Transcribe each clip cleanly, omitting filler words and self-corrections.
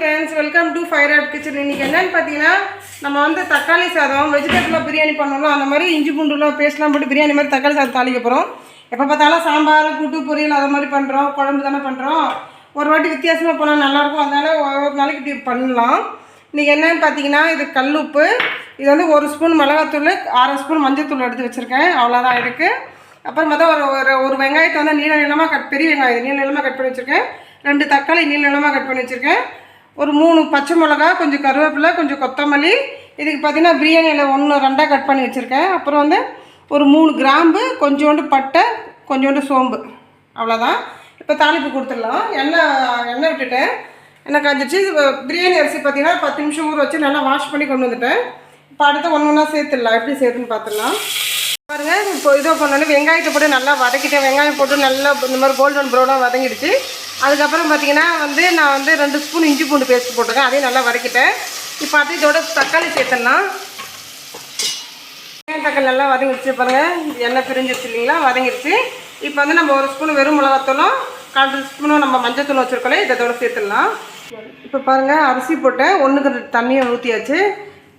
Friends, welcome to fire art kitchen. இன்றைக்கி என்னென்னு பார்த்தீங்கன்னா, நம்ம வந்து தக்காளி சாதம் வெஜிடபிளாக பிரியாணி பண்ணணும். அந்த மாதிரி இஞ்சி பூண்டுலாம் பேஸ்ட்லாம் போட்டு பிரியாணி மாதிரி தக்காளி சாதம் தாளிக்க போகிறோம். எப்போ பார்த்தாலும் சாம்பார், கூட்டு, பொரியல் அது மாதிரி பண்ணுறோம், குழம்பு தானே பண்ணுறோம். ஒரு வாட்டி வித்தியாசமாக போனால் நல்லாயிருக்கும். அதனால் ஒரு நாளைக்கு இப்படி பண்ணலாம். இன்றைக்கி என்னென்னு பார்த்தீங்கன்னா, இது கல்லுப்பு, இது வந்து 1 ஸ்பூன் மிளகாத்தூள், 1/2 ஸ்பூன் மஞ்சள் எடுத்து வச்சுருக்கேன். அவ்வளோதான் இருக்குது. அப்புறமா தான் ஒரு வெங்காயத்தை வந்து நீள நீளமாக பெரிய வெங்காயம் நீள நீளமாக கட் பண்ணி வச்சுருக்கேன். 2 தக்காளி நீள நீளமாக கட் பண்ணி வச்சுருக்கேன். ஒரு 3 பச்சை மிளகா, கொஞ்சம் கருவேப்பிலை, கொஞ்சம் கொத்தமல்லி. இதுக்கு பார்த்தீங்கன்னா பிரியாணியில் 1 2 கட் பண்ணி வச்சுருக்கேன். அப்புறம் வந்து ஒரு 3 கிராம்பு, கொஞ்சோண்டு பட்டை, கொஞ்சோண்டு சோம்பு. அவ்வளோதான். இப்போ தாளிப்பு கொடுத்துடலாம். எண்ணெய் விட்டுட்டேன். எண்ணெய் காய்ச்சிச்சு. பிரியாணி அரிசி பார்த்தீங்கன்னா 10 நிமிஷம் ஊற வச்சு நல்லா வாஷ் பண்ணி கொண்டு வந்துட்டேன். இப்போ அடுத்து ஒன்றா சேர்த்துடலாம். எப்படி சேர்த்துன்னு பார்த்துடலாம் பாருங்கள். இப்போ இதோ பண்ணோன்னே வெங்காயத்தை போட்டு நல்லா வதக்கிட்டேன். வெங்காயம் போட்டு நல்லா இந்த மாதிரி கோல்டன் ப்ரௌனாக வதங்கிடுச்சு. அதுக்கப்புறம் பார்த்தீங்கன்னா நான் வந்து 2 ஸ்பூன் இஞ்சி பூண்டு பேஸ்ட் போட்டிருக்கேன். அதையும் நல்லா வதக்கிட்டேன். இப்போ அது இதோட தக்காளி சேர்த்துடலாம். தக்காளி நல்லா வதங்கிடுச்சு பாருங்கள். எண்ணெய் பிரிஞ்சிருச்சு இல்லைங்களா, வதங்கிடுச்சு. இப்போ வந்து நம்ம 1 ஸ்பூன் வெறும் மிளகாத்தூளும் 1/4 ஸ்பூனும் நம்ம மஞ்சள் தூள் வச்சுருக்கோம், இதோட சேர்த்துடலாம். இப்போ பாருங்கள், அரிசி போட்டேன். 1க்கு 2 தண்ணியை ஊற்றியாச்சு.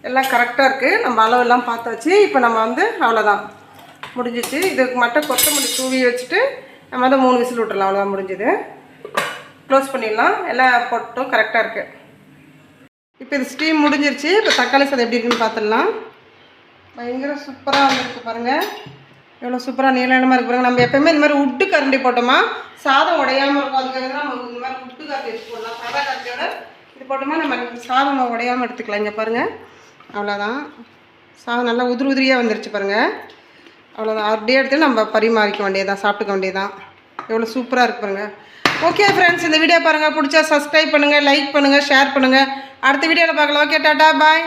எல்லாம் கரெக்டாக இருக்குது. நம்ம அளவெல்லாம் பார்த்தாச்சு. இப்போ நம்ம வந்து அவ்வளோதான், முடிஞ்சிச்சு. இதுக்கு மட்டும் கொத்தமல்லி தூவி வச்சுட்டு நம்ம வந்து 3 விசில் விட்டுடலாம். அவ்வளோதான், முடிஞ்சுது. க்ளோஸ் பண்ணிடலாம். எல்லாம் போட்டோம், கரெக்டாக இருக்குது. இப்போ இது ஸ்டீம் முடிஞ்சிருச்சு. இப்போ தக்காளி சாதம் எப்படி இருக்குன்னு பார்த்துடலாம். பயங்கர சூப்பராக வந்துருக்கு பாருங்கள். எவ்வளோ சூப்பராக நீளமாக இருக்கு பாருங்கள். நம்ம எப்போயுமே இந்த மாதிரி உட்டு கரண்டி போட்டோமா சாதம் உடையாமல் இருக்கும். அதுக்காக தான் நம்ம இந்த மாதிரி உட்டு கரண்டி வச்சு போடலாம். சாதா கரண்டியோட இது போட்டோமா நம்ம சாதம் உடையாமல் எடுத்துக்கலாம். இங்கே பாருங்கள், அவ்வளோதான். சாதம் நல்லா உதிரியாக வந்துருச்சு பாருங்கள். அவ்வளோதான். அப்படியே எடுத்து நம்ம பரிமாறிக்க வேண்டியதான், சாப்பிட்டுக்க வேண்டியதான். எவ்வளோ சூப்பராக இருக்கு பாருங்கள். ஓகே ஃப்ரெண்ட்ஸ், இந்த வீடியோ பாருங்கள். பிடிச்சா சப்ஸ்கிரைப் பண்ணுங்கள், லைக் பண்ணுங்கள், ஷேர் பண்ணுங்கள். அடுத்த வீடியோவில் பார்க்கலாம். ஓகே, டாட்டா, பாய்.